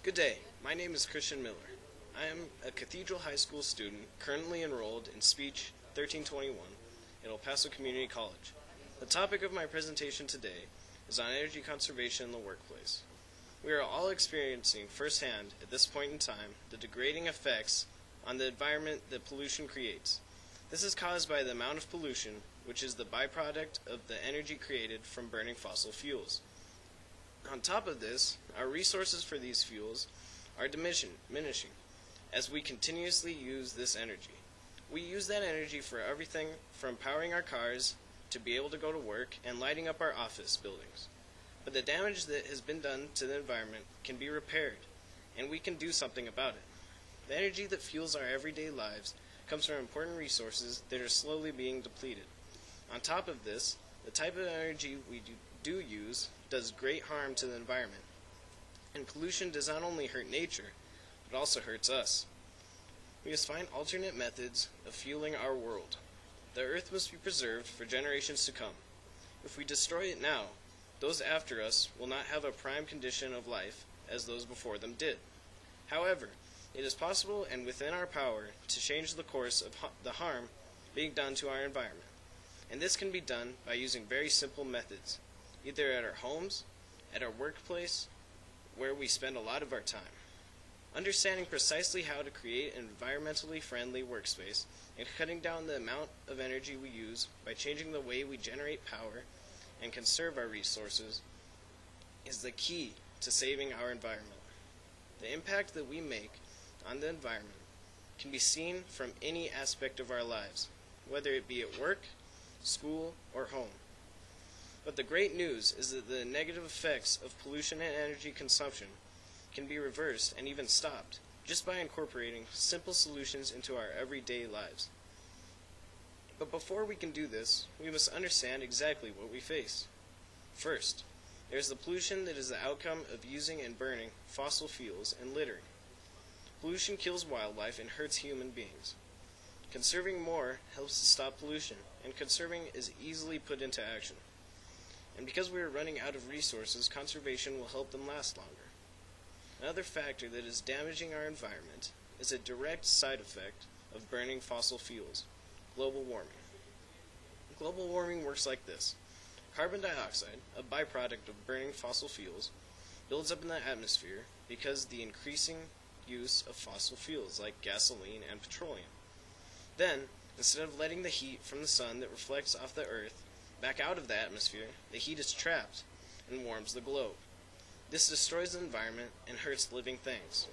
Good day. My name is Christian Miller. I am a Cathedral High School student currently enrolled in Speech 1321 at El Paso Community College. The topic of my presentation today is on energy conservation in the workplace. We are all experiencing firsthand at this point in time the degrading effects on the environment that pollution creates. This is caused by the amount of pollution, which is the byproduct of the energy created from burning fossil fuels. On top of this, our resources for these fuels are diminishing as we continuously use this energy. We use that energy for everything from powering our cars to be able to go to work and lighting up our office buildings. But the damage that has been done to the environment can be repaired, and we can do something about it. The energy that fuels our everyday lives comes from important resources that are slowly being depleted. On top of this, the type of energy we do use does great harm to the environment. And pollution does not only hurt nature, but also hurts us. We must find alternate methods of fueling our world. The earth must be preserved for generations to come. If we destroy it now, those after us will not have a prime condition of life as those before them did. However, it is possible and within our power to change the course of the harm being done to our environment. And this can be done by using very simple methods, either at our homes, at our workplace, where we spend a lot of our time. Understanding precisely how to create an environmentally friendly workspace and cutting down the amount of energy we use by changing the way we generate power and conserve our resources is the key to saving our environment. The impact that we make on the environment can be seen from any aspect of our lives, whether it be at work, school, or home. But the great news is that the negative effects of pollution and energy consumption can be reversed and even stopped just by incorporating simple solutions into our everyday lives. But before we can do this, we must understand exactly what we face. First, there is the pollution that is the outcome of using and burning fossil fuels and littering. Pollution kills wildlife and hurts human beings. Conserving more helps to stop pollution, and conserving is easily put into action. And because we are running out of resources, conservation will help them last longer. Another factor that is damaging our environment is a direct side effect of burning fossil fuels: global warming. Global warming works like this. Carbon dioxide, a byproduct of burning fossil fuels, builds up in the atmosphere because of the increasing use of fossil fuels like gasoline and petroleum. Then, instead of letting the heat from the sun that reflects off the earth back out of the atmosphere, the heat is trapped and warms the globe. This destroys the environment and hurts living things.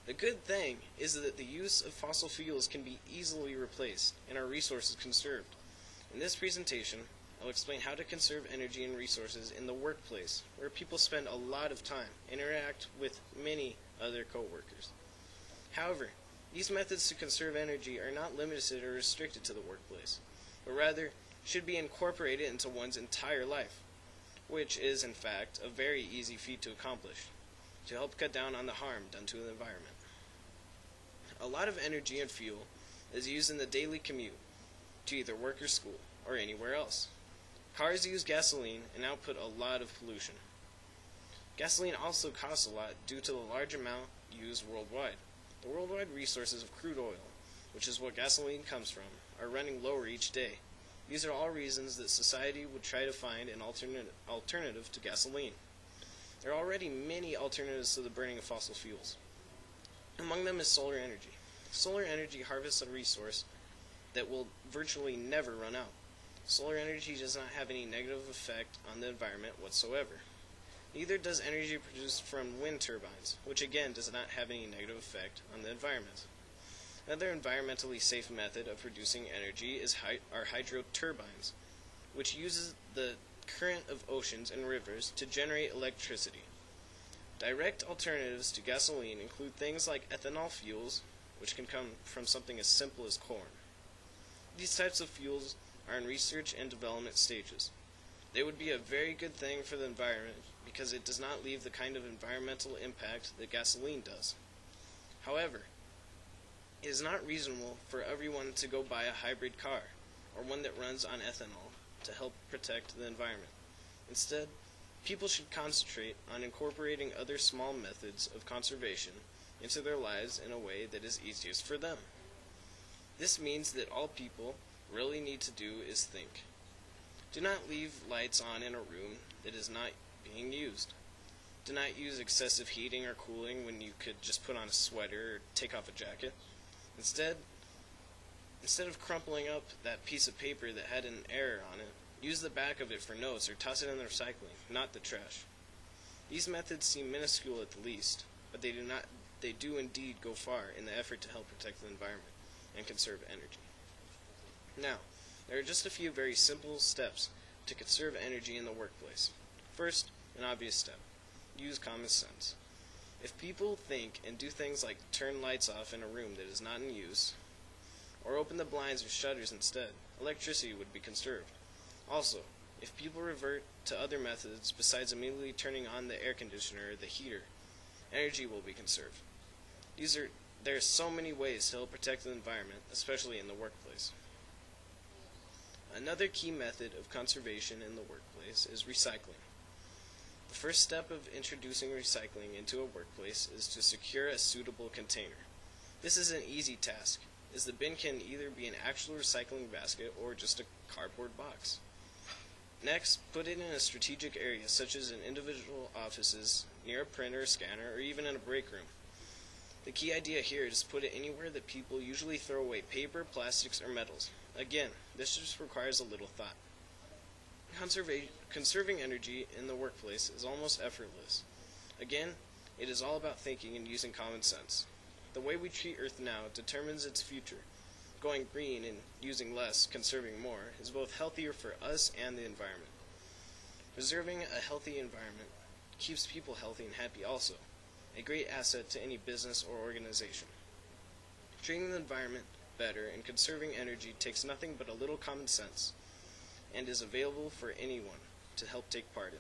The good thing is that the use of fossil fuels can be easily replaced and our resources conserved. In this presentation, I'll explain how to conserve energy and resources in the workplace, where people spend a lot of time and interact with many other co-workers. However, these methods to conserve energy are not limited or restricted to the workplace, but rather should be incorporated into one's entire life, which is, in fact, a very easy feat to accomplish, to help cut down on the harm done to the environment. A lot of energy and fuel is used in the daily commute to either work or school, or anywhere else. Cars use gasoline and output a lot of pollution. Gasoline also costs a lot due to the large amount used worldwide. The worldwide resources of crude oil, which is what gasoline comes from, are running lower each day. These are all reasons that society would try to find an alternative to gasoline. There are already many alternatives to the burning of fossil fuels. Among them is solar energy. Solar energy harvests a resource that will virtually never run out. Solar energy does not have any negative effect on the environment whatsoever. Neither does energy produced from wind turbines, which again does not have any negative effect on the environment. Another environmentally safe method of producing energy is hydro turbines, which uses the current of oceans and rivers to generate electricity. Direct alternatives to gasoline include things like ethanol fuels, which can come from something as simple as corn. These types of fuels are in research and development stages. They would be a very good thing for the environment because it does not leave the kind of environmental impact that gasoline does. However, it is not reasonable for everyone to go buy a hybrid car or one that runs on ethanol to help protect the environment. Instead, People should concentrate on incorporating other small methods of conservation into their lives in a way that is easiest for them. This means that all people really need to do is think. Do not leave lights on in a room that is not being used. Do not use excessive heating or cooling when you could just put on a sweater or take off a jacket. Instead of crumpling up that piece of paper that had an error on it, use the back of it for notes or toss it in the recycling, not the trash. These methods seem minuscule at the least, but they do indeed go far in the effort to help protect the environment and conserve energy. Now, there are just a few very simple steps to conserve energy in the workplace. First, an obvious step: use common sense. If people think and do things like turn lights off in a room that is not in use, or open the blinds or shutters instead, electricity would be conserved. Also, if people revert to other methods besides immediately turning on the air conditioner or the heater, energy will be conserved. There are so many ways to help protect the environment, especially in the workplace. Another key method of conservation in the workplace is recycling. The first step of introducing recycling into a workplace is to secure a suitable container. This is an easy task, as the bin can either be an actual recycling basket or just a cardboard box. Next, put it in a strategic area such as in individual offices, near a printer or scanner, or even in a break room. The key idea here is to put it anywhere that people usually throw away paper, plastics, or metals. Again, this just requires a little thought. Conserving energy in the workplace is almost effortless. Again, it is all about thinking and using common sense. The way we treat Earth now determines its future. Going green and using less, conserving more, is both healthier for us and the environment. Preserving a healthy environment keeps people healthy and happy also, a great asset to any business or organization. Treating the environment better and conserving energy takes nothing but a little common sense and is available for anyone to help take part in.